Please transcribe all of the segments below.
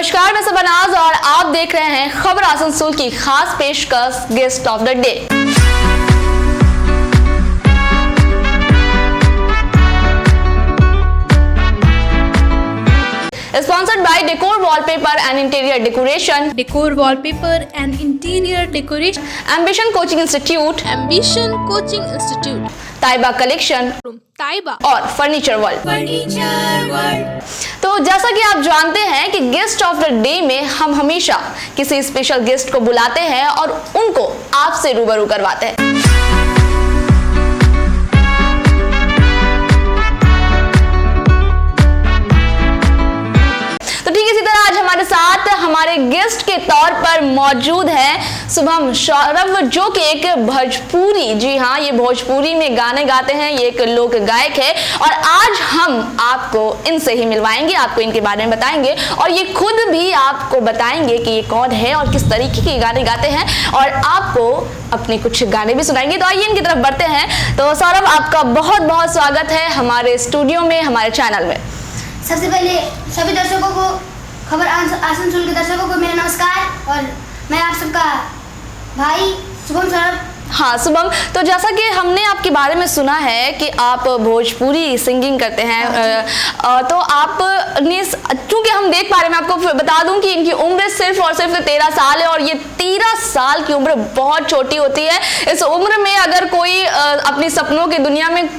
नमस्कार, मैं सबनाज और आप देख रहे हैं खबर आसनसोल की खास पेशकश guest of the day. Sponsored by Decor Wallpaper and Interior Decoration, Decor Wallpaper and Interior Decoration, Ambition Coaching Institute, Ambition Coaching Institute, Taiba collection Taiba और फर्नीचर वर्ल्ड। तो जैसा कि आप जानते हैं कि गेस्ट ऑफ द डे में हम हमेशा किसी स्पेशल गेस्ट को बुलाते हैं और उनको आपसे रूबरू करवाते हैं। इसी तरह आज हमारे साथ हमारे गेस्ट के तौर पर मौजूद है शुभम सौरभ, जो कि एक भोजपुरी, जी हाँ, ये भोजपुरी में गाने गाते हैं, ये एक लोक गायक है और आज हम आपको इनसे ही मिलवाएंगे, आपको इनके बारे में बताएंगे और ये खुद भी आपको बताएंगे कि ये कौन है और किस तरीके के गाने गाते हैं और आपको अपने कुछ गाने भी सुनाएंगे। तो आइए इनकी तरफ बढ़ते हैं। तो सौरभ, आपका बहुत बहुत स्वागत है हमारे स्टूडियो में, हमारे चैनल में। सबसे पहले सभी दर्शकों को, खबर आसनसोल के दर्शकों को मेरा नमस्कार और मैं आप सबका भाई शुभम सौरभ। हाँ शुभम, तो जैसा कि हमने आपके बारे में सुना है कि आप भोजपुरी सिंगिंग करते हैं, तो आपने, चूंकि हम देख पा रहे हैं, मैं आपको बता दूं कि इनकी उम्र सिर्फ और सिर्फ 13 साल है और ये 13 साल की उम्र बहुत छोटी होती है। इस उम्र में अगर कोई अपने सपनों की दुनिया में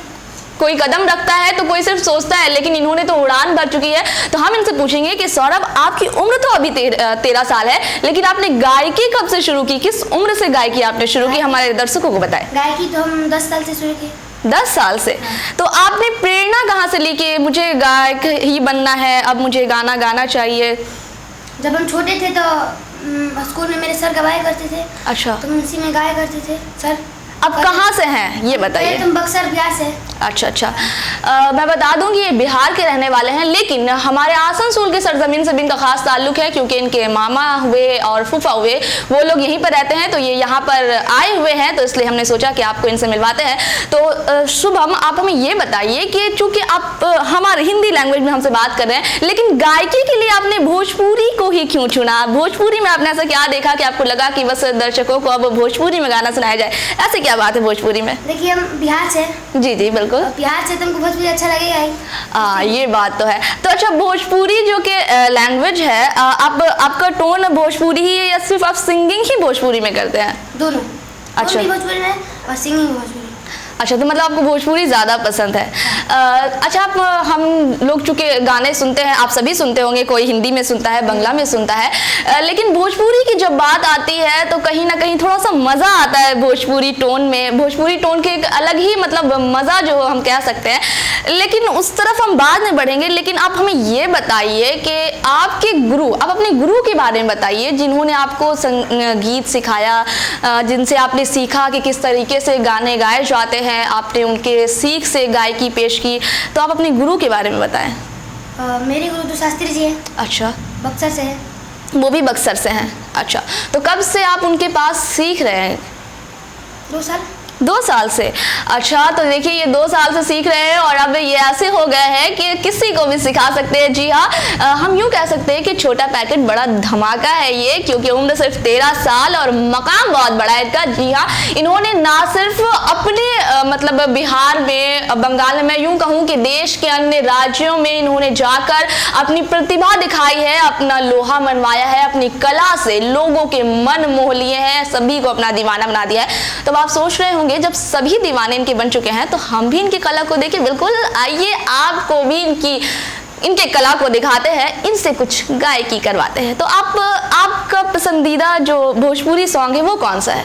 कोई कदम रखता है तो कोई सिर्फ सोचता है, लेकिन इन्होंने तो उड़ान भर चुकी है। तो हम इनसे पूछेंगे कि सौरभ, आपकी उम्र तो अभी 13 साल है, लेकिन आपने गायकी कब से शुरू की, किस उम्र से गायकी आपने शुरू की, हमारे दर्शकों को बताएं। गायकी तो हम 10 साल से शुरू की। 10 साल से? तो आपने प्रेरणा कहाँ से ली कि मुझे गायक ही बनना है, अब मुझे गाना गाना चाहिए? जब हम छोटे थे तो स्कूल में मेरे सर गवाया करते थे। अच्छा, तो उसी में गाया करते थे सर। अब कहाँ से हैं ये बताइए? तुम बक्सर, बिहार से। अच्छा, मैं बता दूं कि ये बिहार के रहने वाले हैं, लेकिन हमारे आसनसोल के सरजमीन से भी इनका खास ताल्लुक है क्योंकि इनके मामा हुए और फूफा हुए वो लोग यहीं पर रहते हैं, तो ये यहाँ पर आए हुए हैं, तो इसलिए हमने सोचा कि आपको इनसे मिलवाते हैं। तो शुभम, आप हमें ये बताइए कि चूंकि आप हमारे हिंदी लैंग्वेज में हमसे बात कर रहे हैं, लेकिन गायकी के लिए आपने भोजपुरी को ही क्यों चुना? भोजपुरी में आपने ऐसा क्या देखा कि आपको लगा कि बस दर्शकों को अब भोजपुरी में गाना सुनाया जाए? ऐसे क्या बात है भोजपुरी में? देखिए, हम बिहार से। जी बिल्कुल, बिहार से तुमको भोजपुरी अच्छा लगेगा ही। ये बात तो है। तो अच्छा, भोजपुरी जो कि लैंग्वेज है, आपका टोन भोजपुरी ही है या सिर्फ आप सिंगिंग ही भोजपुरी में करते हैं? दोनों। अच्छा, भोजपुरी में और सिंगिंग भोजपुरी। अच्छा, तो मतलब आपको भोजपुरी ज़्यादा पसंद है। अच्छा, आप, हम लोग चूँकि गाने सुनते हैं, आप सभी सुनते होंगे, कोई हिंदी में सुनता है, बंगला में सुनता है, लेकिन भोजपुरी की जब बात आती है तो कहीं ना कहीं थोड़ा सा मज़ा आता है भोजपुरी टोन में। भोजपुरी टोन के एक अलग ही मतलब मज़ा जो हम कह सकते हैं, लेकिन उस तरफ हम बाद में बढ़ेंगे। लेकिन आप हमें ये बताइए कि आपके गुरु, आप अपने गुरु के बारे में बताइए जिन्होंने आपको संगीत सिखाया, जिनसे आपने सीखा कि किस तरीके से गाने गाए जाते हैं, आपने उनके सीख से गायकी पेश की, तो आप अपने गुरु के बारे में बताएं। मेरे गुरु तो शास्त्री जी हैं। अच्छा, बक्सर से है। वो भी बक्सर से हैं? अच्छा, तो कब से आप उनके पास सीख रहे हैं? 2 साल। 2 साल से? अच्छा, तो देखिए, ये 2 साल से सीख रहे हैं और अब ये ऐसे हो गए हैं कि किसी को भी सिखा सकते हैं। जी हाँ, हम यूँ कह सकते हैं कि छोटा पैकेट बड़ा धमाका है ये, क्योंकि उम्र सिर्फ 13 साल और मकाम बहुत बड़ा है इनका। जी हाँ, इन्होंने ना सिर्फ अपने मतलब बिहार में, बंगाल में, मैं यूँ कहूँ कि देश के अन्य राज्यों में इन्होंने जाकर अपनी प्रतिभा दिखाई है, अपना लोहा मनवाया है, अपनी कला से लोगों के मन मोह लिए हैं, सभी को अपना दीवाना बना दिया है। तो आप सोच रहे होंगे, जब सभी दीवाने इनके बन चुके हैं तो हम भी इनकी कला को देखें। बिल्कुल, आइए आपको भी इनके कला को दिखाते हैं, इनसे कुछ गायकी करवाते हैं। तो आपका पसंदीदा जो भोजपुरी सॉन्ग है वो कौन सा है?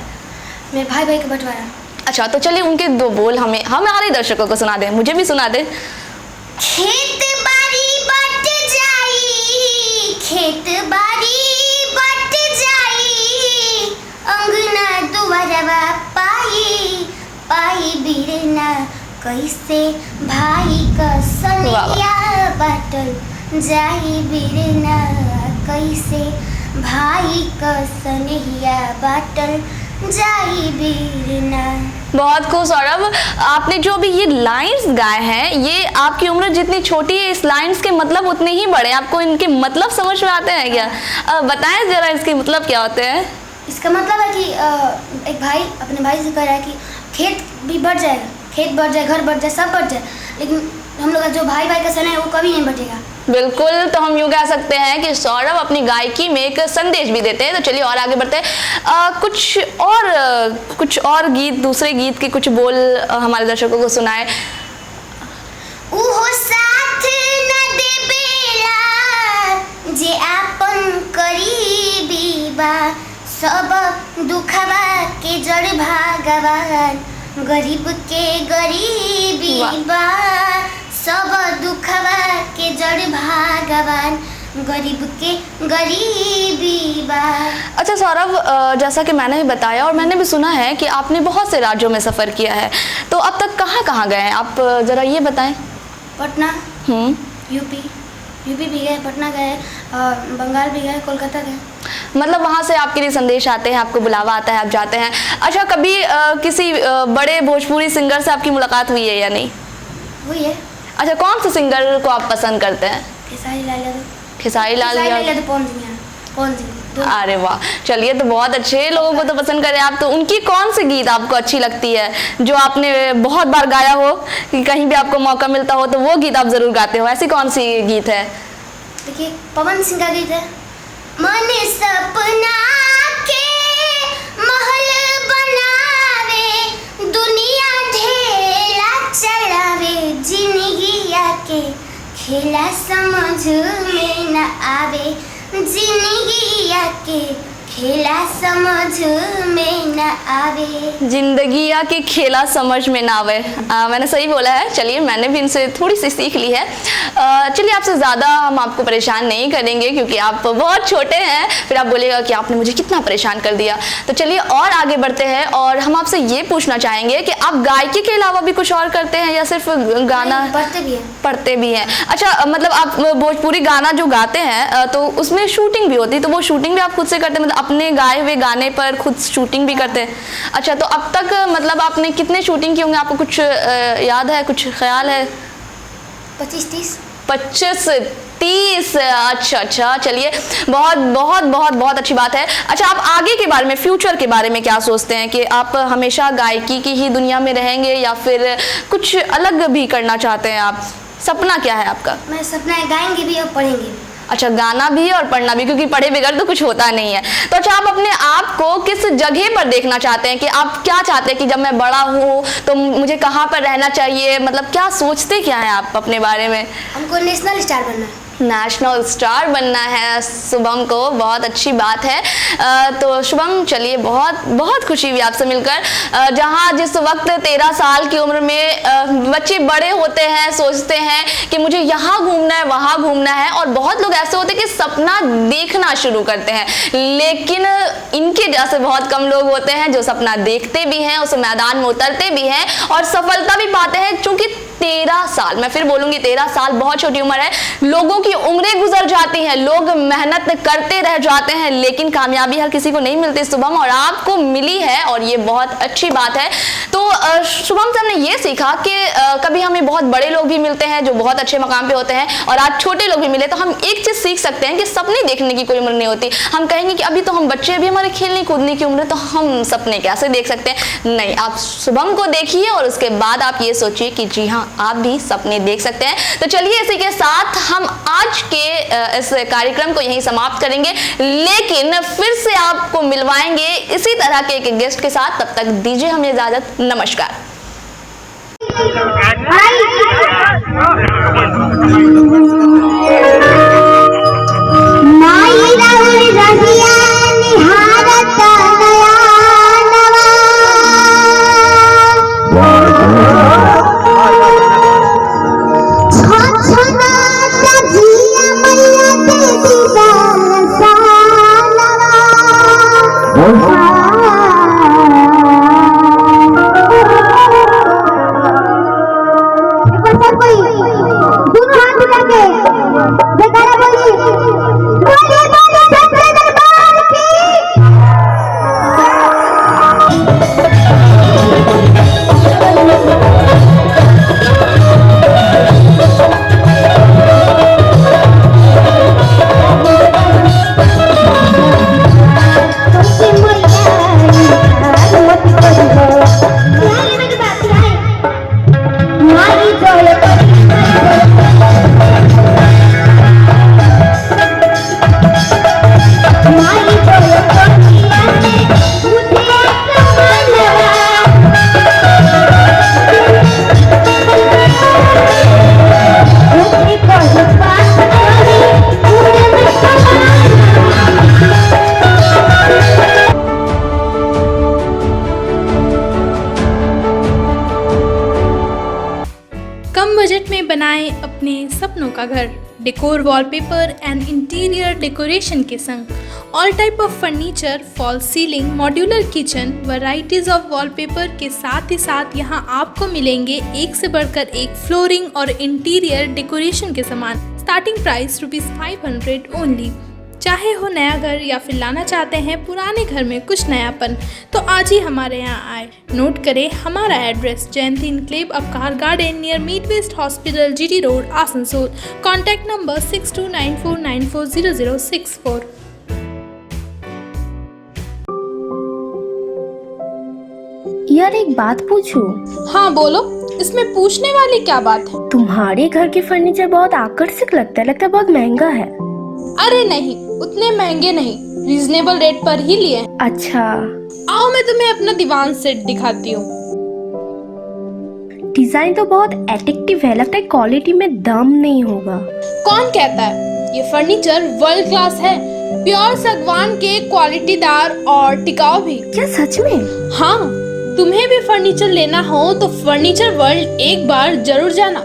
मेरे भाई भाई का बंटवारा। अच्छा, तो चलिए उनके 2 बोल हमारे दर्शकों को सुना दें, मुझे भी सुना दें। खेत बारी बट जाई, खेत बारी बट जाई, अंगना दुआरवा पाई, पाई बिरना कैसे भाई का सनिया बाटल जाई, बिरना कैसे भाई का सनिया बाटल जाई बीरना। बहुत खूब सौरभ, आपने जो भी ये लाइंस गाए हैं, ये आपकी उम्र जितनी छोटी है, इस लाइंस के मतलब उतने ही बड़े हैं। आपको इनके मतलब समझ में आते हैं क्या? बताएं जरा इसके मतलब क्या होते हैं। इसका मतलब है कि एक भाई अपने भाई से कह रहा है कि खेत भी बढ़ जाएगा, खेत बढ़ जाए, घर बढ़ जाए, सब बढ़ जाए, लेकिन हम लोग का जो भाई भाई का स्नेह है वो कभी नहीं बढ़ेगा। बिल्कुल, तो हम यूँ कह सकते हैं कि सौरभ अपनी गायकी में एक संदेश भी देते हैं। तो चलिए और आगे बढ़ते हैं। कुछ और गीत, दूसरे गीत के कुछ बोल हमारे दर्शकों को सुनाए। उहो साथ न देबेला जे आपन करीबी बा, सब दुखवा के जड़ भगवान, गरीब के गरीबी बा, सब दुखवा के जड़ भगवान, गरीब के गरीबी बा। अच्छा सौरभ, जैसा कि मैंने भी बताया और मैंने भी सुना है कि आपने बहुत से राज्यों में सफ़र किया है, तो अब तक कहाँ कहाँ गए हैं आप, ज़रा ये बताएं। पटना, यूपी भी गए, पटना गए, और बंगाल भी गए, कोलकाता गए। मतलब वहाँ से आपके लिए संदेश आते हैं, आपको बुलावा आता है, आप जाते हैं। अच्छा, कभी किसी बड़े भोजपुरी सिंगर से आपकी मुलाकात हुई है या नहीं? हुई है। अच्छा, कौन से सिंगर को आप पसंद करते हैं? खेसारी लाल यादव। खेसारी लाल यादव, पवन सिंह। अरे वाह, चलिए, तो बहुत अच्छे लोगों को तो पसंद करें आप। तो उनकी कौन सी गीत आपको अच्छी लगती है, जो आपने बहुत बार गाया हो, कि कहीं भी आपको मौका मिलता हो तो वो गीत आप जरूर गाते हो? ऐसी कौन सी गीत है? देखिए, पवन सिंह का गीत है, मन सपना के महल बनावे, दुनिया ढेला चढ़ावे, जिंदगिया के खेला समझ में न आवे, जिंदगिया के खेला समझ में न आवे, जिंदगिया के खेला समझ में ना आवे। मैंने सही बोला है। चलिए, मैंने भी इनसे थोड़ी सी सीख ली है। चलिए, आपसे ज़्यादा हम आपको परेशान नहीं करेंगे, क्योंकि आप बहुत छोटे हैं, फिर आप बोलेगा कि आपने मुझे कितना परेशान कर दिया। तो चलिए और आगे बढ़ते हैं, और हम आपसे ये पूछना चाहेंगे कि आप गायकी के अलावा भी कुछ और करते हैं या सिर्फ गाना? पढ़ते भी हैं। अच्छा, मतलब आप भोजपुरी गाना जो गाते हैं तो उसमें शूटिंग भी होती है, तो वो शूटिंग भी आप खुद से करते हैं? मतलब अपने गाए हुए गाने पर खुद शूटिंग भी करते हैं? अच्छा, तो अब तक मतलब आपने कितने शूटिंग किए होंगे, आपको कुछ याद है, कुछ ख्याल है? 25-30। 25-30। अच्छा, चलिए, बहुत बहुत बहुत बहुत अच्छी बात है। अच्छा, आप आगे के बारे में, फ्यूचर के बारे में क्या सोचते हैं, कि आप हमेशा गायकी की ही दुनिया में रहेंगे या फिर कुछ अलग भी करना चाहते हैं आप? सपना क्या है आपका? मैं सपना है गाएंगे भी और पढ़ेंगे भी। अच्छा, गाना भी और पढ़ना भी, क्योंकि पढ़े बगैर तो कुछ होता नहीं है। तो अच्छा, आप अपने आप को किस जगह पर देखना चाहते हैं, कि आप क्या चाहते हैं कि जब मैं बड़ा हूँ तो मुझे कहाँ पर रहना चाहिए, मतलब क्या सोचते क्या हैं आप अपने बारे में? हमको नेशनल स्टार बनना है। नेशनल स्टार बनना है शुभम को, बहुत अच्छी बात है। तो शुभम, चलिए, बहुत बहुत खुशी हुई आपसे मिलकर। जहाँ जिस वक्त 13 साल की उम्र में बच्चे बड़े होते हैं, सोचते हैं कि मुझे यहाँ घूमना है, वहाँ घूमना है, और बहुत लोग ऐसे होते हैं कि सपना देखना शुरू करते हैं, लेकिन इनके जैसे बहुत कम लोग होते हैं जो सपना देखते भी हैं, उस मैदान में उतरते भी हैं और सफलता भी पाते हैं। चूंकि 13 साल, मैं फिर बोलूंगी 13 साल बहुत छोटी उम्र है। लोगों की उम्रें गुजर जाती हैं, लोग मेहनत करते रह जाते हैं, लेकिन कामयाबी हर किसी को नहीं मिलती शुभम, और आपको मिली है, और ये बहुत अच्छी बात है। तो शुभम से हमने ये सीखा कि कभी हमें बहुत बड़े लोग भी मिलते हैं जो बहुत अच्छे मकाम पे होते हैं, और आज छोटे लोग भी मिले, तो हम एक चीज सीख सकते हैं कि सपने देखने की कोई उम्र नहीं होती। हम कहेंगे कि अभी तो हम बच्चे, अभी हमारे खेलने कूदने की उम्र है, तो हम सपने कैसे देख सकते हैं? नहीं, आप शुभम को देखिए और उसके बाद आप ये सोचिए कि जी हाँ, आप भी सपने देख सकते हैं। तो चलिए, इसी के साथ हम आज के इस कार्यक्रम को यहीं समाप्त करेंगे, लेकिन फिर से आपको मिलवाएंगे इसी तरह के एक गेस्ट के साथ। तब तक दीजिए हमें इजाजत, नमस्कार। कोई कम बजट में बनाएं अपने सपनों का घर decor wallpaper and interior decoration के संग all type of furniture, fall ceiling, modular kitchen, varieties of wallpaper के साथ ही साथ यहाँ आपको मिलेंगे एक से बढ़कर एक फ्लोरिंग और इंटीरियर डेकोरेशन के सामान। Starting price ₹500 only. चाहे हो नया घर या फिर लाना चाहते हैं पुराने घर में कुछ नयापन, तो आज ही हमारे यहाँ आए। नोट करें हमारा address, Jayanti enclave Upkar garden near meet west hospital, GT road, Asansol. Contact number 6294940064। यार एक बात पूछूं? हाँ बोलो, इसमें पूछने वाली क्या बात है? तुम्हारे घर के फर्नीचर बहुत आकर्षक लगता है बहुत महंगा है। अरे नहीं, उतने महंगे नहीं, रीजनेबल रेट पर ही लिए। अच्छा, आओ मैं तुम्हें अपना दीवान सेट दिखाती हूँ। डिजाइन तो बहुत एट्रैक्टिव है, लगता है क्वालिटी में दम नहीं होगा। कौन कहता है? ये फर्नीचर वर्ल्ड क्लास है, प्योर सागवान के, क्वालिटीदार और टिकाऊ भी। क्या सच में? हाँ, तुम्हें भी फर्नीचर लेना हो तो फर्नीचर वर्ल्ड एक बार जरूर जाना।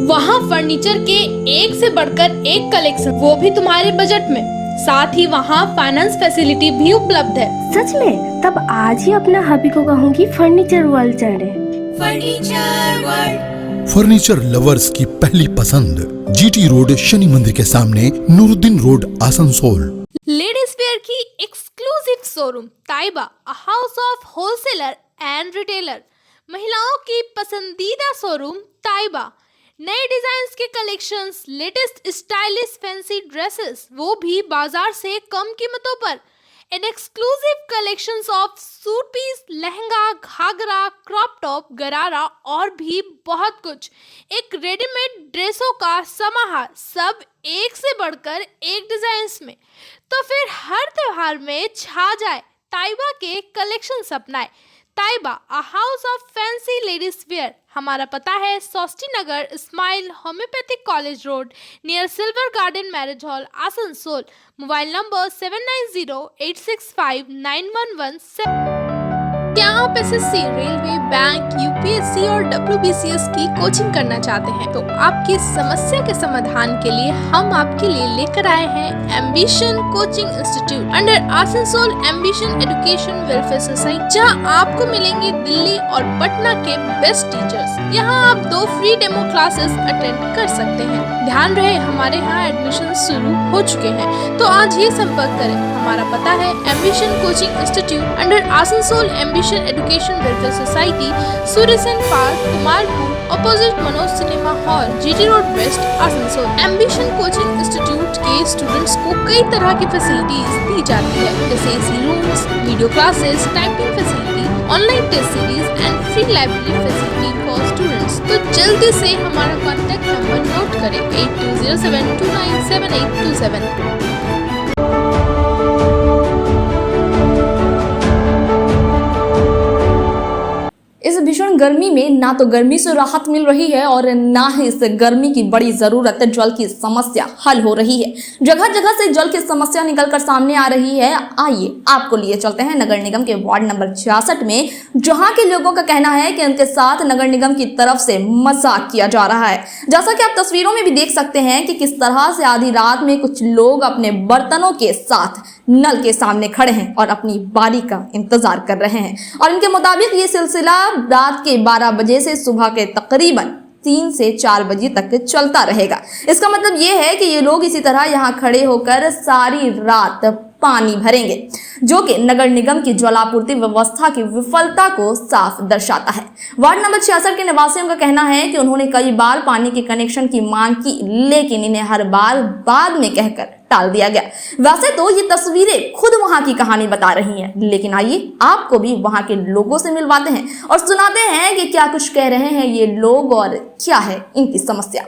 वहाँ फर्नीचर के एक से बढ़कर एक कलेक्शन, वो भी तुम्हारे बजट में। साथ ही वहाँ फाइनेंस फैसिलिटी भी उपलब्ध है। सच में? तब आज ही अपना हबी को कहूँगी फर्नीचर वर्ल्ड चले। फर्नीचर लवर्स की पहली पसंद, GT रोड, शनि मंदिर के सामने, Nooruddin road, Asansol. Ladies wear की exclusive showroom Taiba, a house of wholesaler and retailer. महिलाओं की पसंदीदा शोरूम ताइबा, नए डिजाइन्स के collections, latest stylish fancy dresses, वो भी बाजार से कम कीमतों पर। An exclusive collections of suit piece, lehenga, ghagra, crop top, gharara और भी बहुत कुछ। एक रेडीमेड ड्रेसों का समाहार, सब एक से बढ़कर एक डिजाइन्स में। तो फिर हर त्योहार में छा जाए ताइबा के कलेक्शंस अपनाए। Taiba, a house of fancy ladies wear. हमारा पता है Sosti Nagar, smile homeopathic college road, near silver garden marriage hall, Asansol. Mobile number 7908659117। क्या आप SSC, रेलवे, बैंक, UPSC और WBCS की कोचिंग करना चाहते हैं? तो आपकी समस्या के समाधान के लिए हम आपके लिए लेकर आए हैं ambition coaching institute under Asansol ambition education welfare society, जहां आपको मिलेंगे दिल्ली और पटना के बेस्ट टीचर्स। यहां आप 2 फ्री डेमो क्लासेस अटेंड कर सकते हैं। ध्यान रहे हमारे यहाँ एडमिशन शुरू हो चुके हैं, तो आज ही संपर्क करें। हमारा पता है ambition coaching institute under Asansol ambition education welfare society, Suryasen park, Kumarpur, opposite Manoj cinema hall, GT road west, Asansol. Ambition coaching institute के स्टूडेंट्स को कई तरह की फैसिलिटीज दी जाती है, जैसे AC rooms, video classes, typing facility, online test series and free library facility for students. तो जल्दी से हमारा कॉन्टैक्ट नंबर नोट करें 8207297827। इस भीषण गर्मी में ना तो गर्मी से राहत मिल रही है और ना ही इस गर्मी की बड़ी जरूरत जल की समस्या हल हो रही है। जगह जगह से जल की समस्या निकलकर सामने आ रही है। आइए आपको लिए चलते हैं नगर निगम के वार्ड नंबर 66 में, जहां के लोगों का कहना है कि उनके साथ नगर निगम की तरफ से मजाक किया जा रहा है। जैसा कि आप तस्वीरों में भी देख सकते हैं कि किस तरह से आधी रात में कुछ लोग अपने बर्तनों के साथ नल के सामने खड़े हैं और अपनी बारी का इंतजार कर रहे हैं। और इनके मुताबिक ये सिलसिला रात के 12 बजे से सुबह के तकरीबन 3 से 4 बजे तक चलता रहेगा। इसका मतलब ये है कि ये लोग इसी तरह यहाँ खड़े होकर सारी रात पानी भरेंगे, जो कि नगर निगम की जलापूर्ति व्यवस्था की विफलता को साफ दर्शाता है। वार्ड नंबर 66 के निवासियों का कहना है कि उन्होंने कई बार पानी के कनेक्शन की मांग की, लेकिन इन्हें हर बार बाद में कहकर टाल दिया गया। वैसे तो ये तस्वीरें खुद वहां की कहानी बता रही हैं, लेकिन आइए आपको भी वहां के लोगों से मिलवाते हैं और सुनाते हैं कि क्या कुछ कह रहे हैं ये लोग और क्या है इनकी समस्या।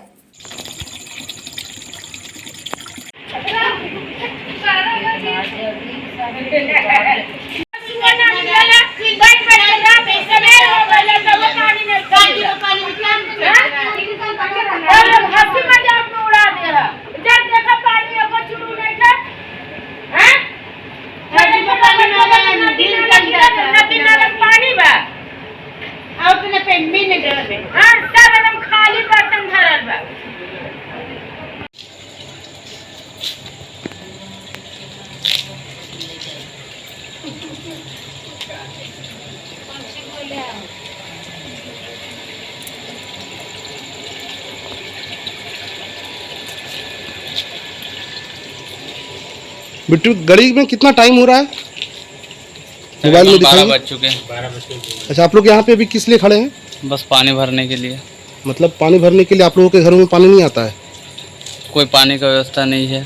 पानी बा और पे मिल बिट्टू घड़ी में कितना टाइम हो रहा है मोबाइल में 12 दिखाइए। बज चुके हैं। अच्छा, आप लोग यहाँ पे अभी किस लिए खड़े हैं? बस पानी भरने के लिए। मतलब पानी भरने के लिए आप लोगों के घरों में पानी नहीं आता है? कोई पानी का व्यवस्था नहीं है।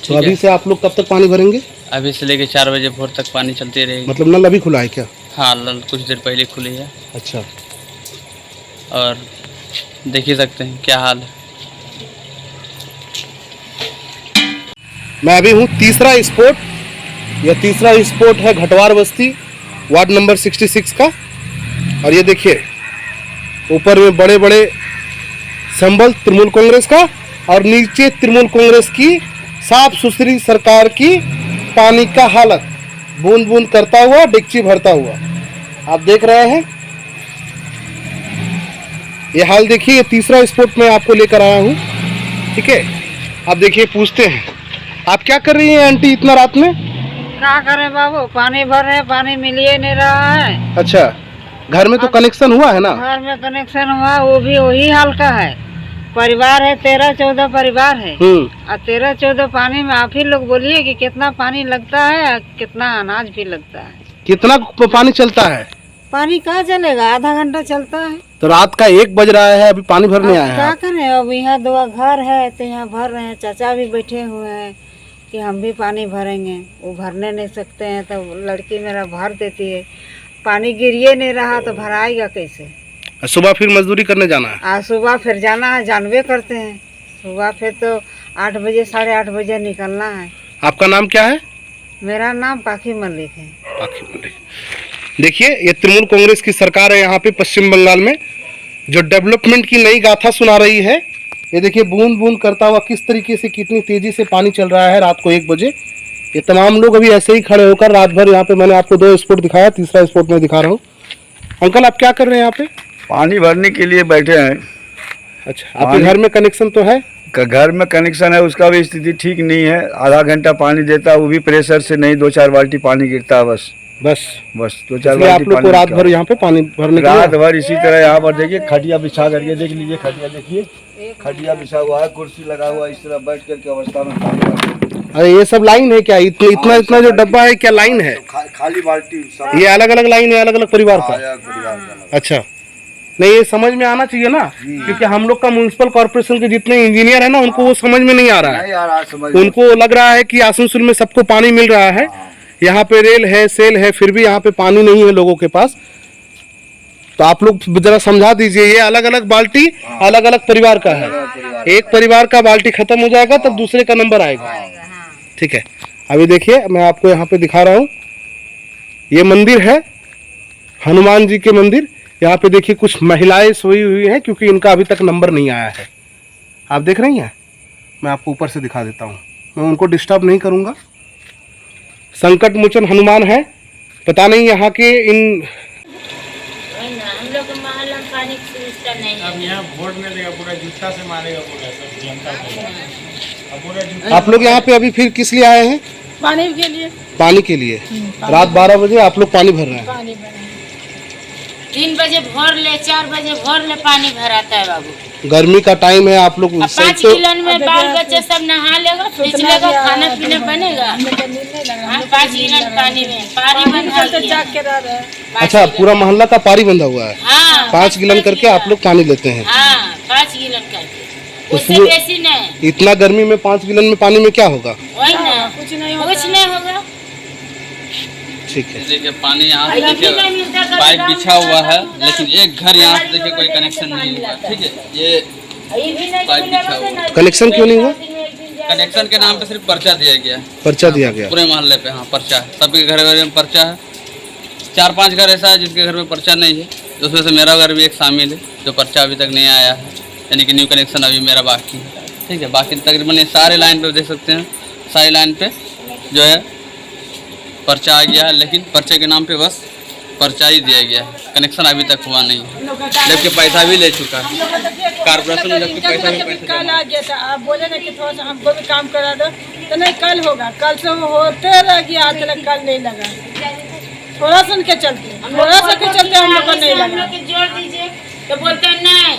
तो अभी से आप लोग कब तक पानी भरेंगे? अभी से लेके 4 बजे भोर तक पानी चलती रहेगी। मतलब नल अभी खुला है क्या? हाँ, नल कुछ देर पहले खुली है। अच्छा, और देख ही सकते हैं क्या हाल है। मैं अभी हूँ तीसरा स्पॉट। यह तीसरा स्पॉट है घटवार बस्ती, वार्ड नंबर 66 का। और ये देखिए ऊपर में बड़े बड़े संबल तृणमूल कांग्रेस का और नीचे तृणमूल कांग्रेस की साफ सुथरी सरकार की पानी का हालत, बूंद बूंद करता हुआ, डेगची भरता हुआ आप देख रहे हैं। ये हाल देखिए, ये तीसरा स्पॉट मैं आपको लेकर आया हूँ। ठीक है, आप देखिए, पूछते हैं आप क्या कर रही हैं आंटी इतना रात में? क्या करें बाबू, पानी भर रहे, पानी मिल ही नहीं रहा है। अच्छा, घर में तो कनेक्शन हुआ है ना? घर में कनेक्शन हुआ, वो भी वही हाल का है। परिवार है 13-14 परिवार है और 13-14 पानी में आप ही लोग बोलिए कि कितना पानी लगता है और कितना अनाज भी लगता है। कितना पानी चलता है? पानी कहाँ चलेगा, आधा घंटा चलता है। तो रात का 1 बज रहा है, अभी पानी भरने आए क्या हैं? करें, अब यहाँ 2 घर है तो यहाँ भर रहे हैं। चाचा भी बैठे हुए हैं कि हम भी पानी भरेंगे, वो भरने नहीं सकते हैं तो लड़की मेरा भर देती है। पानी गिरिए नहीं रहा तो भराएगा कैसे? सुबह फिर मजदूरी करने जाना है? आज सुबह फिर जाना है, जानवे करते हैं। सुबह फिर तो 8 बजे 8:30 बजे निकलना है। आपका नाम क्या है? मेरा नाम पाखी मलिक है। पाखी मलिक। देखिए, ये तृणमूल कांग्रेस की सरकार है यहाँ पे पश्चिम बंगाल में, जो डेवलपमेंट की नई गाथा सुना रही है। ये देखिए बूंद बूंद करता हुआ किस तरीके से, कितनी तेजी से पानी चल रहा है रात को 1 बजे। ये तमाम लोग अभी ऐसे ही खड़े होकर रात भर यहाँ पे, मैंने आपको 2 स्पॉट दिखाया, तीसरा स्पॉट में दिखा रहा हूँ। अंकल, आप क्या कर रहे हैं यहाँ पे? पानी भरने के लिए बैठे हैं। अच्छा, आपके घर में कनेक्शन तो है? घर में कनेक्शन है, उसका भी स्थिति ठीक नहीं है। आधा घंटा पानी देता है, वो भी प्रेशर से नहीं, 2-4 बाल्टी पानी गिरता है बस 2-4 बाल्टी। आप लोग को रात भर यहाँ पे पानी भरने के लिए? रात भर इसी तरह यहाँ पर देखिए, खटिया बिछा करके देख लीजिए, खटिया देखिए, खटिया बिछा हुआ है, कुर्सी लगा हुआ है, इस तरह बैठ करके अवस्था में पानी भरते। अरे ये सब लाइन है क्या? इतना जो डब्बा है क्या लाइन है? खाली बाल्टी सब। ये अलग अलग लाइन है, अलग अलग परिवार का? अच्छा, नहीं ये समझ में आना चाहिए ना, क्योंकि हम लोग का म्युनिसिपल कॉर्पोरेशन के जितने इंजीनियर है ना, उनको वो समझ में नहीं आ रहा है। उनको लग रहा है कि आसनसोल में सबको पानी मिल रहा है, यहाँ पे रेल है, सेल है, फिर भी यहाँ पे पानी नहीं है लोगों के पास। तो आप लोग जरा समझा दीजिए, ये अलग अलग बाल्टी अलग अलग परिवार का है। एक परिवार का बाल्टी खत्म हो जाएगा तब दूसरे का नंबर आएगा। ठीक है, अभी देखिए मैं आपको यहाँ पे दिखा रहा हूँ। ये मंदिर है हनुमान जी के मंदिर। यहाँ पे देखिए कुछ महिलाएं सोई हुई हैं, क्योंकि इनका अभी तक नंबर नहीं आया है। आप देख रही हैं, मैं आपको ऊपर से दिखा देता हूँ, मैं उनको डिस्टर्ब नहीं करूँगा। संकट मोचन हनुमान है, पता नहीं यहाँ के इन हम लोग के मोहल्ला में पानी की सुविधा नहीं है। अब यहाँ वोट में देगा, पूरा जूता से मारेगा पूरा सब जनता को। अब पूरा जूता। आप लोग यहाँ पे अभी फिर किस लिए आए हैं? पानी के लिए। पानी के लिए। रात 12 बजे आप लोग पानी भर रहे हैं? पानी भर 3 बजे भोर ले, 4 बजे भोर ले पानी भराता है बाबू। गर्मी का टाइम है, आप लोग 5 गिलन में बाल बच्चे सब नहा लेगा, खींच लेगा, खाना पीना बनेगा। 5 गिलन पानी में पानी बंधा गया। अच्छा, पूरा मोहल्ला का पारी बंधा हुआ है? हाँ, 5 गिलन करके आप लोग पानी लेते हैं? हाँ, 5 गिलन करके, उससे बेसी नहीं। इतना गर्मी में 5 गिलन में पानी में क्या होगा? वही ना, कुछ नहीं होगा। ठीक है, देखिए पानी यहाँ से देखिए पाइप बिछा हुआ है, लेकिन एक घर यहाँ से देखिए कोई कनेक्शन नहीं हुआ। ठीक है, ये पाइप बिछा हुआ है। कनेक्शन क्यों नहीं हुआ? कनेक्शन के नाम पे सिर्फ पर्चा दिया गया है। पर्चा दिया गया पूरे मोहल्ले पे? हाँ, पर्चा है, सबके घर घर में पर्चा है। 4-5 घर ऐसा है जिसके घर में पर्चा नहीं है, उसमें से मेरा घर भी एक शामिल है, जो पर्चा अभी तक नहीं आया है, यानी कि न्यू कनेक्शन अभी मेरा बाकी है। ठीक है, बाकी तकरीबन ये सारे लाइन पे देख सकते हैं, सारी लाइन पे जो है पर्चा आ गया है, लेकिन पर्चे के नाम पे बस पर्चा ही दिया गया है, कनेक्शन अभी तक हुआ नहीं है। जबकि पैसा भी ले चुका है कारपोरेशन, जबकि पैसा कल आ गया था। आप बोले ना कि थोड़ा सा हमको भी काम करा दो, तो नहीं कल होगा, कल से वो होते रह गया, आज तक कल नहीं लगा। थोड़ा सा के चलते हम लोग को नहीं लगा। जोड़ दीजिए तो बोलते हैं नहीं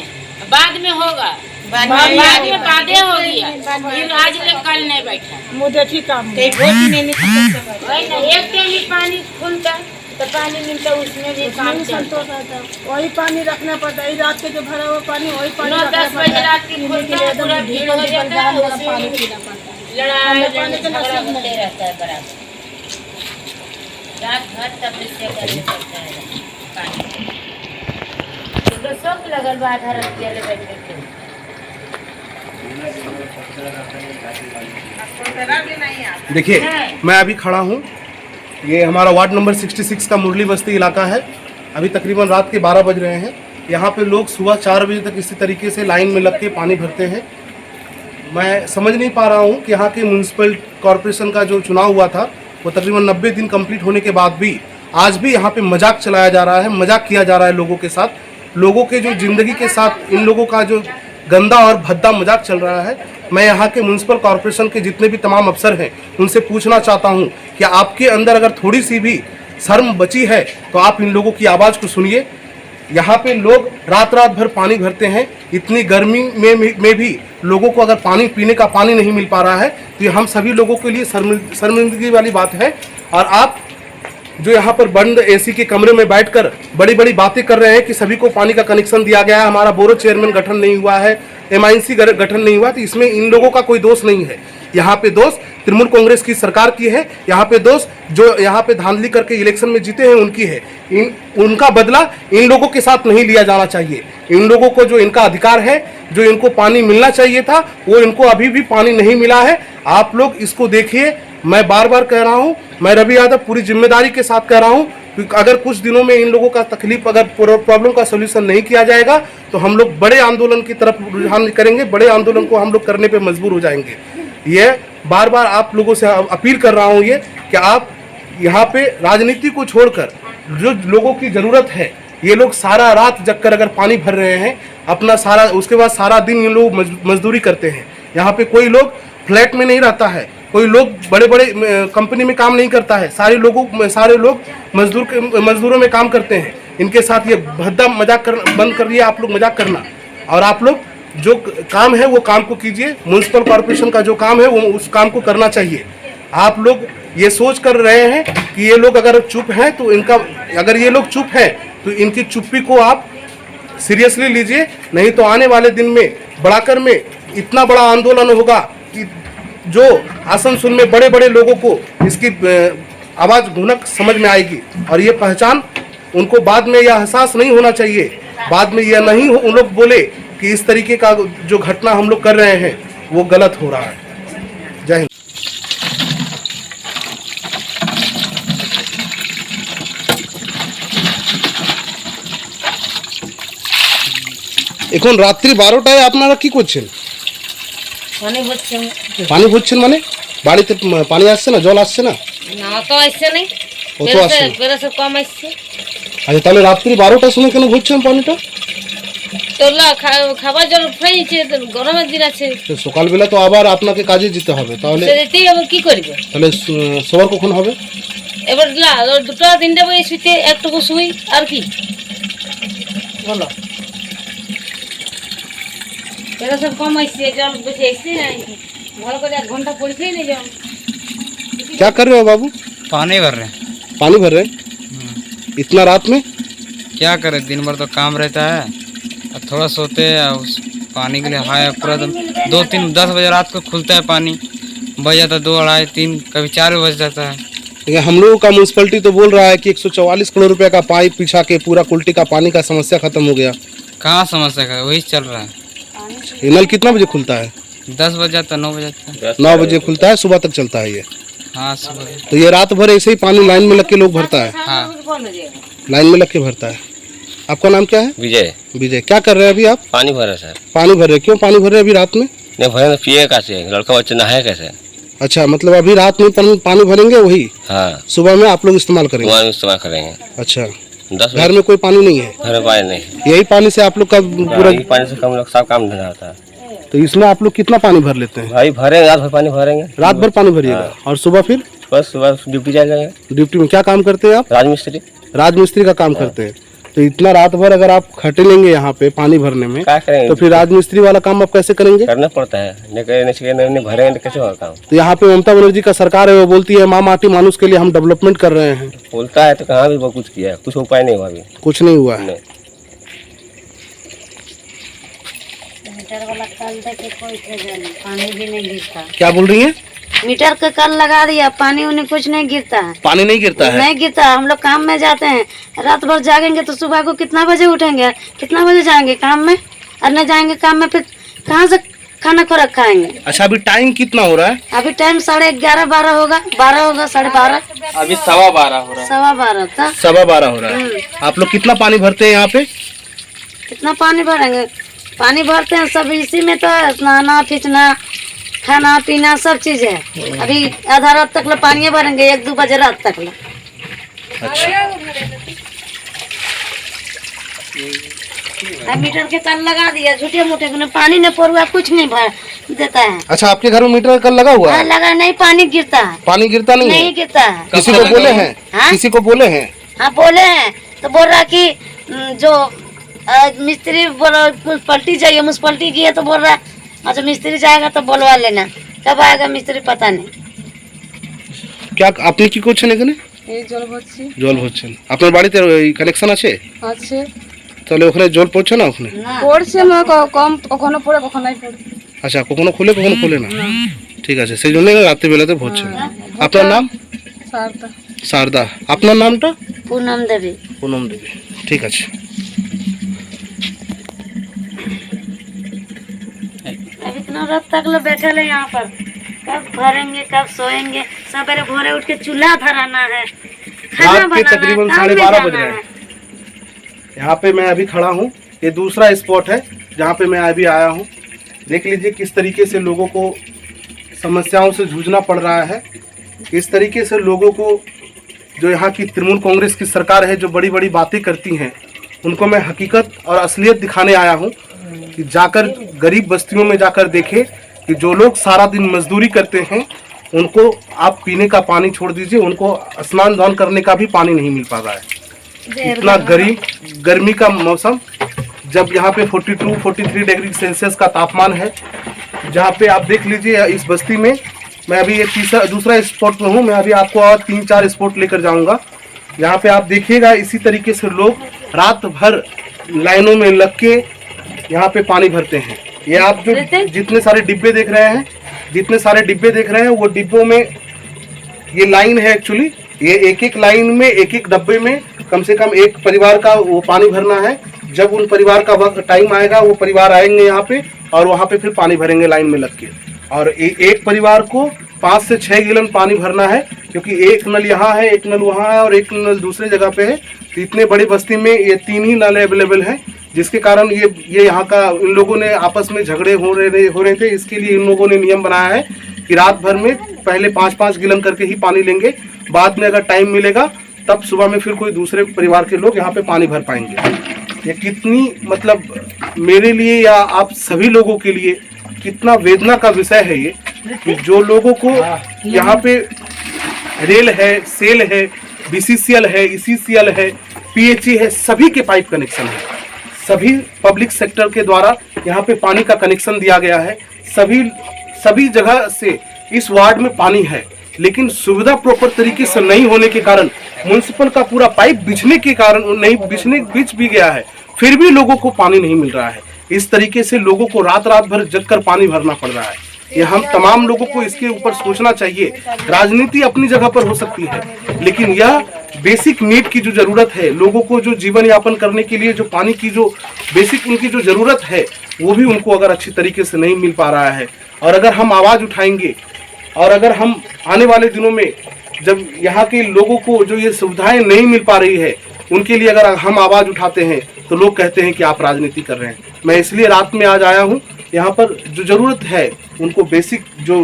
बाद में होगा, बाद में बादे हो गया, फिर आज ले कल नहीं बैठा। मुझे ठीक काम वही ना, एक टाइम ही पानी खुलता तो पानी मिलता, उसमें भी काम चलता। वही पानी रखना पड़ता है, रात के जो भरा हुआ पानी वही पानी 9-10 बजे रात की खुलता है, पूरा भीड़ हो जाता है, उसमें लड़ाई झगड़ा होते रहता है बराबर। रात भर तब इससे करना पड़ता है पानी। तो सब लगल बा आधा रतिया ले बैठ के। देखिए मैं अभी खड़ा हूँ, ये हमारा वार्ड नंबर 66 का मुरली बस्ती इलाका है। अभी तकरीबन रात के 12 बज रहे हैं। यहाँ पे लोग सुबह 4 बजे तक इसी तरीके से लाइन में लग के पानी भरते हैं। मैं समझ नहीं पा रहा हूँ कि यहाँ के म्यूनसिपल कॉरपोरेशन का जो चुनाव हुआ था वो तकरीबन 90 दिन कंप्लीट होने के बाद भी आज भी यहाँ पे मजाक चलाया जा रहा है, मजाक किया जा रहा है लोगों के साथ। लोगों के जो ज़िंदगी के साथ इन लोगों का जो गंदा और भद्दा मजाक चल रहा है। मैं यहाँ के म्यूनसिपल कॉरपोरेशन के जितने भी तमाम अफसर हैं उनसे पूछना चाहता हूँ कि आपके अंदर अगर थोड़ी सी भी शर्म बची है तो आप इन लोगों की आवाज़ को सुनिए। यहाँ पे लोग रात रात भर पानी भरते हैं, इतनी गर्मी में भी लोगों को अगर पानी पीने का पानी नहीं मिल पा रहा है तो ये हम सभी लोगों के लिए शर्मिंदगी वाली बात है। और आप जो यहाँ पर बंद एसी के कमरे में बैठकर बड़ी बड़ी बातें कर रहे हैं कि सभी को पानी का कनेक्शन दिया गया है, हमारा बोरो चेयरमैन गठन नहीं हुआ है, MIC गठन नहीं हुआ, तो इसमें इन लोगों का कोई दोष नहीं है। यहाँ पे दोष तृणमूल कांग्रेस की सरकार की है। यहाँ पे दोष जो यहाँ पे धांधली करके इलेक्शन में जीते हैं उनकी है। उनका बदला इन लोगों के साथ नहीं लिया जाना चाहिए। इन लोगों को जो इनका अधिकार है, जो इनको पानी मिलना चाहिए था, वो इनको अभी भी पानी नहीं मिला है। आप लोग इसको देखिए। मैं बार बार कह रहा हूँ, मैं रवि यादव पूरी जिम्मेदारी के साथ कह रहा हूँ कि अगर कुछ दिनों में इन लोगों का तकलीफ, अगर प्रॉब्लम का सोल्यूशन नहीं किया जाएगा तो हम लोग बड़े आंदोलन की तरफ रुझान करेंगे, बड़े आंदोलन को हम लोग करने पे मजबूर हो जाएंगे। ये बार बार आप लोगों से अपील कर रहा हूँ ये कि आप यहाँ पे राजनीति को छोड़कर जो लोगों की ज़रूरत है, ये लोग सारा रात जगकर अगर पानी भर रहे हैं अपना सारा, उसके बाद सारा दिन ये लोग मजदूरी करते हैं। यहाँ पे कोई लोग फ्लैट में नहीं रहता है, कोई लोग बड़े बड़े कंपनी में काम नहीं करता है, सारे लोग मजदूरों में काम करते हैं। इनके साथ ये भद्दा मजाक बंद कर दिया आप लोग मजाक करना, और आप लोग जो काम है वो काम को कीजिए। म्यूनसिपल कॉरपोरेशन का जो काम है वो उस काम को करना चाहिए। आप लोग ये सोच कर रहे हैं कि ये लोग अगर चुप हैं तो अगर ये लोग चुप हैं तो इनकी चुप्पी को आप सीरियसली लीजिए, नहीं तो आने वाले दिन में बढ़ाकर में इतना बड़ा आंदोलन होगा कि जो आसनसोल में बड़े बड़े लोगों को इसकी आवाज़ भुनक समझ में आएगी। और ये पहचान उनको बाद में यह एहसास नहीं होना चाहिए, बाद में यह नहीं उन लोग बोले कि इस तरीके का जो घटना हम लोग कर रहे हैं वो गलत हो रहा है। जय हिंद। এখন রাত্রি 12টায় আপনারা কি করছেন? পানি ভরছেন মানে বাড়িতে পানি আসছে না, জল আসছে না? না তো আসছে নাই, ও তো আসছে না। প্রেসার কম আসছে। আচ্ছা তাহলে রাত্রি 12টার সময় কেন ভরছেন পানিটা? তোলা খাবার জল ফ্রাইছে, গরমের দিন আছে, তো সকালবেলা তো আবার আপনাকে কাজে যেতে হবে, তাহলে সেটাই আবার কি করব? তাহলে সবার কখন হবে? এবার 2টা 3টা বজে শুইতে একটুকু শুই আর কি বলো। প্রেসার কম আসছে, জল বেশি আসছে না, ভালো করে 1 ঘন্টা পড়ছেই না জল। क्या कर रहे हो बाबू? पानी भर रहे हैं। पानी भर रहे हैं इतना रात में? क्या करें, दिन भर तो काम रहता है और थोड़ा सोते हैं, उस पानी के लिए हाय पूरा 2-3-10 बजे रात को खुलता है पानी, बज जाता 2, 2:30, 3, कभी 4 बज जाता है। लेकिन हम लोगों का म्यूनसिपलिटी तो बोल रहा है कि 144 करोड़ रुपए का पाइप बिछा के पूरा कुल्टी का पानी का समस्या खत्म हो गया। कहाँ समस्या है, वही चल रहा है। ये नल कितना बजे खुलता है? 10 बज जाता, 9 बज जाता। 9 बजे खुलता है, सुबह तक चलता है ये। हाँ सुबह। तो ये रात भर ऐसे ही पानी लाइन में लग के लोग भरता है? हाँ लाइन में लग के भरता है। आपका नाम क्या है? विजय। विजय, क्या कर रहे हैं अभी आप? पानी भर रहे सर। पानी भर रहे, क्यों पानी भर रहे अभी रात में? नहीं भरे तो पिए कैसे, लड़का बच्चे नहाए कैसे? अच्छा, मतलब अभी रात में पानी भरेंगे वही? हाँ सुबह में आप लोग इस्तेमाल करेंगे? सुबह में इस्तेमाल करेंगे। अच्छा, 10 घर में कोई पानी नहीं है? घर में पानी नहीं, यही पानी से आप लोग का पूरा? यही पानी से हम लोग सब काम धंधा होता है। तो इसमें आप लोग कितना पानी भर लेते हैं? भाई भरेंगे, रात भर पानी भरेंगे। रात भर पानी भरिएगा और सुबह फिर? बस सुबह ड्यूटी जाएंगे। ड्यूटी में क्या काम करते हैं आप? राजमिस्त्री। राजमिस्त्री का काम करते हैं। तो इतना रात भर अगर आप खटे लेंगे यहाँ पे पानी भरने में, क्या करेंगे? तो फिर राजमिस्त्री वाला काम आप कैसे करेंगे? करना पड़ता है, नहीं भरेंगे तो कैसे होगा काम? तो यहाँ पे ममता बनर्जी का सरकार है, वो बोलती है माँ माटी मानुष के लिए हम डेवलपमेंट कर रहे हैं। बोलता है तो कहाँ भी वो कुछ किया है, कुछ उपाय नहीं हुआ अभी। कुछ नहीं हुआ है। नहीं। मीटर वाला कल देखे कोई पानी भी नहीं गिरता। क्या बोल रही है? मीटर का कल लगा दिया, पानी उन्हें कुछ नहीं गिरता है। पानी नहीं गिरता है? नहीं गिरता। हम लोग काम में जाते हैं, रात भर जागेंगे तो सुबह को कितना बजे उठेंगे, कितना बजे जाएंगे काम में, और न जाएंगे काम में फिर कहाँ से खाना खुराक खाएंगे। अच्छा, अभी टाइम कितना हो रहा है? अभी टाइम 11:30 12 होगा, 12 होगा, 12:30। अभी 12:15 हो रहा है। 12:15 था। 12:15 हो रहा है। आप लोग कितना पानी भरते हैं यहाँ पे? कितना पानी भरेंगे? पानी भरते हैं सब इसी में तो है, स्नाना खींचना खाना पीना सब चीज है। अभी आधा रात तक पानी भरेंगे, 1-2 बजे रात तक। अच्छा, मीटर के कल लगा दिया, झूठे मूठे पानी नहीं पड़ुआ, कुछ नहीं भर देता है। अच्छा, आपके घर में मीटर कल लगा हुआ है? लगा नहीं, पानी गिरता है। पानी गिरता नहीं है? गिरता है। किसी को बोले हैं? किसी को बोले हैं? हाँ बोले हैं, तो बोल रहा कि जो मिस्त्री पलटी चाहिए, मुझपल्टी की है, तो बोल रहा अच्छा मिस्त्री जाएगा तो बोलवा लेना, कब आएगा मिस्त्री पता नहीं। क्या আপনি কি করছেন এখানে? এই জল ভরছি। জল ভরছেন। আপনার বাড়িতে কানেকশন আছে? আছে। তাহলে ওখানে জল পড়ছে না? ওখানে পড়ছে না, কম কখনো পড়ে কখনো নাই পড়ে। আচ্ছা, কখনো খুলে কখনো খুলে না। ঠিক আছে, সেই জন্য রাতে বেলাতে ভরছেন। আপনার নাম? সারদা। সারদা। আপনার নামটা? पूनम देवी। पूनम देवी। ঠিক আছে। अब इतना रात तक लोग बैठे हैं यहाँ पर, कब भरेंगे कब सोएंगे। सवेरे भोरे उठ के चूल्हा धराना है, खाना रात के बनाना है, तकरीबन काम में 12:30 बज जाना रहे है। हैं। यहाँ पे मैं अभी खड़ा हूँ, ये दूसरा स्पॉट है जहाँ पे मैं अभी आया हूँ। देख लीजिए किस तरीके से लोगों को समस्याओं से जूझना पड़ रहा है। इस तरीके से लोगों को, जो यहाँ की तृणमूल कांग्रेस की सरकार है, जो बड़ी बड़ी बातें करती हैं, उनको मैं हकीकत और असलियत दिखाने आया हूँ कि जाकर गरीब बस्तियों में जाकर देखें कि जो लोग सारा दिन मजदूरी करते हैं, उनको आप पीने का पानी छोड़ दीजिए, उनको स्नान दान करने का भी पानी नहीं मिल पा रहा है। इतना गर्मी का मौसम, जब यहाँ पे 42-43 डिग्री सेल्सियस का तापमान है, जहाँ पे आप देख लीजिए इस बस्ती में। मैं अभी ये दूसरा स्पॉट में हूँ, मैं अभी आपको और 3-4 स्पॉट लेकर जाऊँगा। यहाँ पे आप देखिएगा इसी तरीके से लोग रात भर लाइनों में लग के यहाँ पे पानी भरते हैं। ये आप जो जितने सारे डिब्बे देख रहे हैं, वो डिब्बों में ये लाइन है। एक्चुअली ये एक लाइन में एक डब्बे में कम से कम एक परिवार का वो पानी भरना है। जब उन परिवार का वक्त टाइम आएगा, वो परिवार आएंगे यहाँ पे और वहाँ पे फिर पानी भरेंगे लाइन में लग के। और एक परिवार को 5 से 6 गैलन पानी भरना है, क्योंकि एक नल यहाँ है, एक नल वहाँ है और एक नल दूसरे जगह पे है। तो इतने बड़ी बस्ती में ये 3 ही नल अवेलेबल हैं, जिसके कारण ये यहाँ का इन लोगों ने आपस में झगड़े हो रहे थे। इसके लिए इन लोगों ने नियम बनाया है कि रात भर में पहले 5-5 गैलन करके ही पानी लेंगे, बाद में अगर टाइम मिलेगा तब सुबह में फिर कोई दूसरे परिवार के लोग यहाँ पे पानी भर पाएंगे। ये कितनी मतलब मेरे लिए या आप सभी लोगों के लिए कितना वेदना का विषय है ये, कि जो लोगों को यहाँ पे रेल है, सेल है, BCCL है, ECCL है, PHE है, सभी के पाइप कनेक्शन है। सभी पब्लिक सेक्टर के द्वारा यहाँ पे पानी का कनेक्शन दिया गया है। सभी जगह से इस वार्ड में पानी है, लेकिन सुविधा प्रॉपर तरीके से नहीं होने के कारण, म्युनिसिपल का पूरा पाइप बिछने के कारण नहीं बिछ भी गया है, फिर भी लोगों को पानी नहीं मिल रहा है। इस तरीके से लोगों को रात भर जगकर पानी भरना पड़ रहा है। ये हम तमाम लोगों को इसके ऊपर सोचना चाहिए। राजनीति अपनी जगह पर हो सकती है, लेकिन यह बेसिक नीड की जो जरूरत है, लोगों को जो जीवन यापन करने के लिए जो पानी की जो बेसिक उनकी जो जरूरत है, वो भी उनको अगर अच्छी तरीके से नहीं मिल पा रहा है। और अगर हम आवाज उठाएंगे और अगर हम आने वाले दिनों में जब यहाँ के लोगों को जो ये सुविधाएं नहीं मिल पा रही है, उनके लिए अगर हम आवाज उठाते हैं तो लोग कहते हैं कि आप राजनीति कर रहे हैं। मैं इसलिए रात में आज आया हूँ, यहाँ पर जो जरूरत है उनको बेसिक जो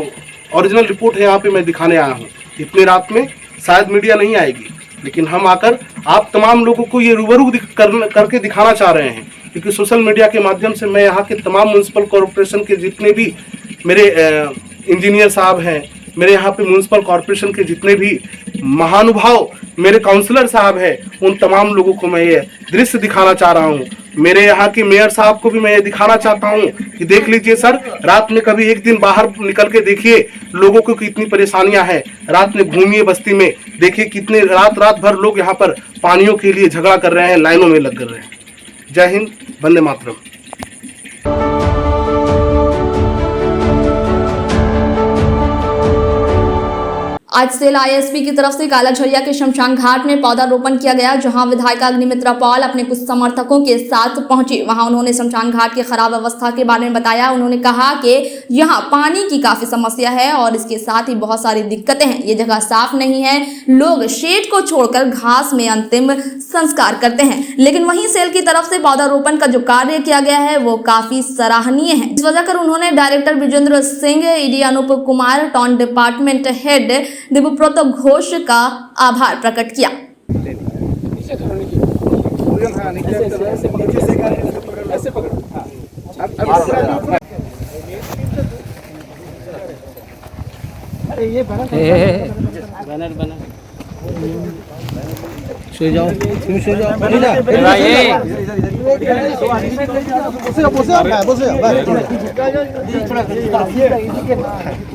ओरिजिनल रिपोर्ट है यहाँ पे मैं दिखाने आया हूँ। इतने रात में शायद मीडिया नहीं आएगी, लेकिन हम आकर आप तमाम लोगों को ये रूबरू करके दिखाना चाह रहे हैं, क्योंकि सोशल मीडिया के माध्यम से मैं यहाँ के तमाम म्युनिसिपल कॉरपोरेशन के जितने भी मेरे इंजीनियर साहब हैं, मेरे यहाँ पे म्युनिसिपल कॉरपोरेशन के जितने भी महानुभाव मेरे काउंसलर साहब है, उन तमाम लोगों को मैं ये दृश्य दिखाना चाह रहा हूँ। मेरे यहाँ के मेयर साहब को भी मैं ये दिखाना चाहता हूँ कि देख लीजिए सर, रात में कभी एक दिन बाहर निकल के देखिए लोगों को कितनी परेशानियां हैं। रात में घूमिए बस्ती में, देखिए कितने रात भर लोग यहाँ पर पानियों के लिए झगड़ा कर रहे हैं, लाइनों में लग रहे हैं। जय हिंद, वंदे मातरम। आज सेल आईएसपी की तरफ से कालाझरिया के शमशान घाट में पौधारोपण किया गया, जहां विधायिका अग्निमित्रा पॉल अपने कुछ समर्थकों के साथ पहुंची। वहां उन्होंने शमशान घाट की खराब अवस्था के बारे में बताया। उन्होंने कहा कि यहां पानी की काफी समस्या है और इसके साथ ही बहुत सारी दिक्कतें हैं। ये जगह साफ नहीं है, लोग शेड को छोड़कर घास में अंतिम संस्कार करते हैं। लेकिन वहीं सेल की तरफ से पौधारोपण का जो कार्य किया गया है वो काफी सराहनीय है। इस वजह कर उन्होंने director Vijendra Singh, ED Anup Kumar, town department head Debabrata Ghosh का आभार प्रकट किया। सो जाओ, तुम सो जाओ।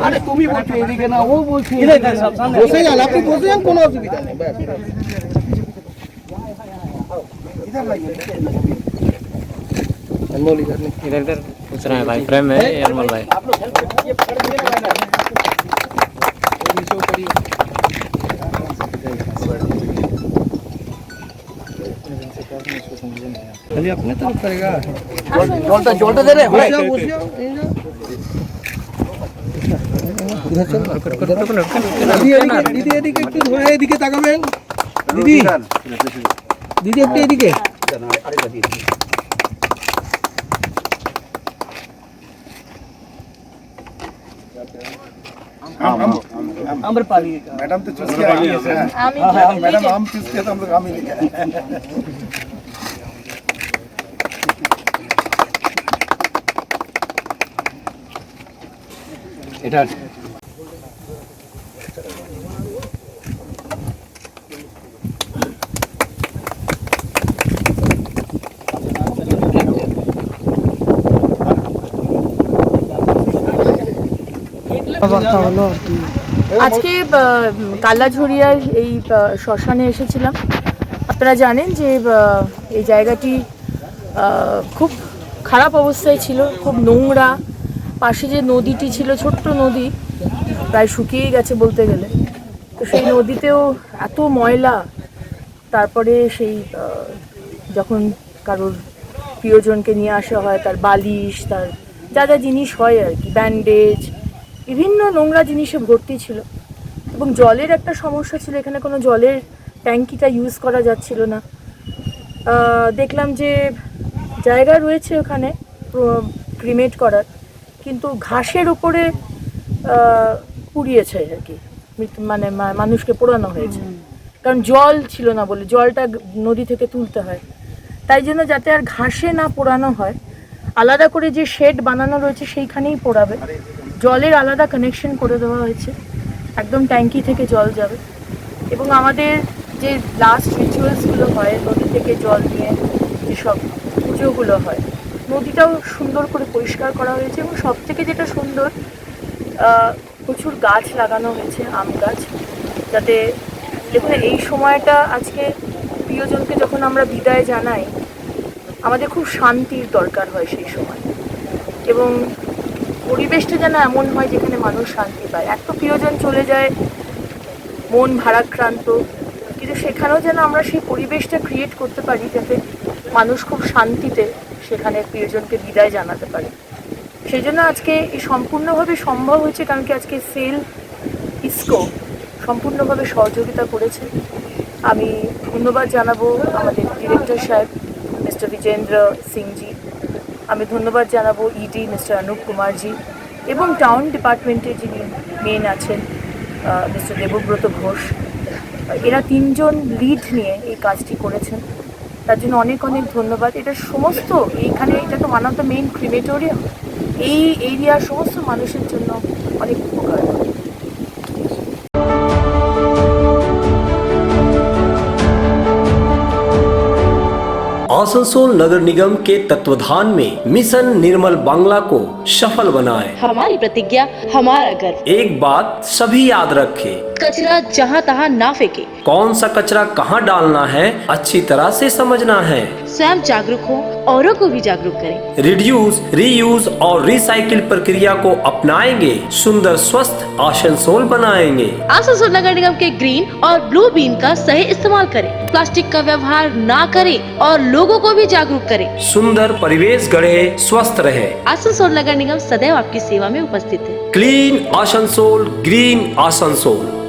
আরে তুমি বলছো এদিকে না, ও বলছে বসে যান, আপনি বসে যান, কোনো অসুবিধা নেই। अनमोल इधर पूछ रहे हैं भाई, प्रेम है अनमोल भाई। खाली अपने तरफ करेगा, जोलता दे रहे दीदी একটু ধরে এদিকে তাকাবেন, দিদি দিদি একটু এদিকে। आम्रपाली मैडम तो चूस के आई है, मैडम आम चूस के तो हम लोग आम ही लेके এটা আজকে কালাঝরিয়ার এই শ্মশানে এসেছিলাম। আপনারা জানেন যে এই জায়গাটি খুব খারাপ অবস্থায় ছিল, খুব নোংরা। পাশে যে নদীটি ছিল, ছোট্ট নদী, প্রায় শুকিয়ে গেছে বলতে গেলে। তো সেই নদীতেও এত ময়লা। তারপরে সেই যখন কারোর প্রিয়জনকে নিয়ে আসা হয়, তার বালিশ, তার যা যা জিনিস হয় আর কি, ব্যান্ডেজ, বিভিন্ন নোংরা জিনিসে ভর্তি ছিল। এবং জলের একটা সমস্যা ছিল, এখানে কোনো জলের ট্যাঙ্কিটা ইউজ করা যাচ্ছিল না। দেখলাম যে জায়গা রয়েছে ওখানে ক্রিমেট করার, কিন্তু ঘাসের উপরে পুড়িয়েছে আর কি, মানে মানুষকে পোড়ানো হয়েছে। কারণ জল ছিল না বলে, জলটা নদী থেকে তুলতে হয়। তাই জন্য যাতে আর ঘাসে না পোড়ানো হয়, আলাদা করে যে শেড বানানো রয়েছে সেইখানেই পোড়াবে। জলের আলাদা কানেকশন করে দেওয়া হয়েছে, একদম ট্যাঙ্কি থেকে জল যাবে। এবং আমাদের যে লাস্ট রিচুয়ালসগুলো হয়, নদী থেকে জল নিয়ে যেসব পুজোগুলো হয়, নদীটাও সুন্দর করে পরিষ্কার করা হয়েছে। এবং সব থেকে যেটা সুন্দর, প্রচুর গাছ লাগানো হয়েছে, আম গাছ, যাতে দেখুন এই সময়টা আজকে প্রিয়জনকে যখন আমরা বিদায় জানাই, আমাদের খুব শান্তির দরকার হয় সেই সময়। এবং পরিবেশটা যেন এমন হয় যেখানে মানুষ শান্তি পায়। এত প্রিয়জন চলে যায়, মন ভারাক্রান্ত, কিন্তু সেখানেও যেন আমরা সেই পরিবেশটা ক্রিয়েট করতে পারি যাতে মানুষ খুব শান্তিতে সেখানে প্রিয়জনকে বিদায় জানাতে পারে। সেই জন্য আজকে এই সম্পূর্ণভাবে সম্ভব হয়েছে, কারণ কি আজকে সেল ইসকো সম্পূর্ণভাবে সহযোগিতা করেছে। আমি ধন্যবাদ জানাবো আমাদের ডিরেক্টর সাহেব মিস্টার বিজেন্দ্র সিংজি, আমি ধন্যবাদ জানাবো ইডি মিস্টার অনুপ কুমারজি, এবং টাউন ডিপার্টমেন্টের যিনি মেন আছেন মিস্টার দেবব্রত ঘোষ। এরা তিনজন লিড নিয়ে এই কাজটি করেছেন, তার জন্য অনেক অনেক ধন্যবাদ। এটা সমস্ত এইখানে, এটা তো ওয়ান অফ দ্য মেইন ক্রিমেটোরিয়াম, এই এরিয়ার সমস্ত মানুষের জন্য অনেক উপকার। आसनसोल नगर निगम के तत्वाधान में मिशन निर्मल बांग्ला को सफल बनाएं। हमारी प्रतिज्ञा, हमारा गर्व। एक बात सभी याद रखें, कचरा जहाँ तहाँ ना फेंके। कौन सा कचरा कहाँ डालना है अच्छी तरह से समझना है। स्वयं जागरूक हो, औरों को भी जागरूक करें। रिड्यूस, रीयूज और रिसाइकिल प्रक्रिया को अपनाएंगे, सुंदर स्वस्थ आसनसोल बनाएंगे। आसनसोल नगर निगम के ग्रीन और ब्लू बीन का सही इस्तेमाल करें, प्लास्टिक का व्यवहार ना करें और लोगों को भी जागरूक करें। सुंदर परिवेश गढ़े, स्वस्थ रहे। आसनसोल नगर निगम सदैव आपकी सेवा में उपस्थित है। Clean Asansol, green Asansol.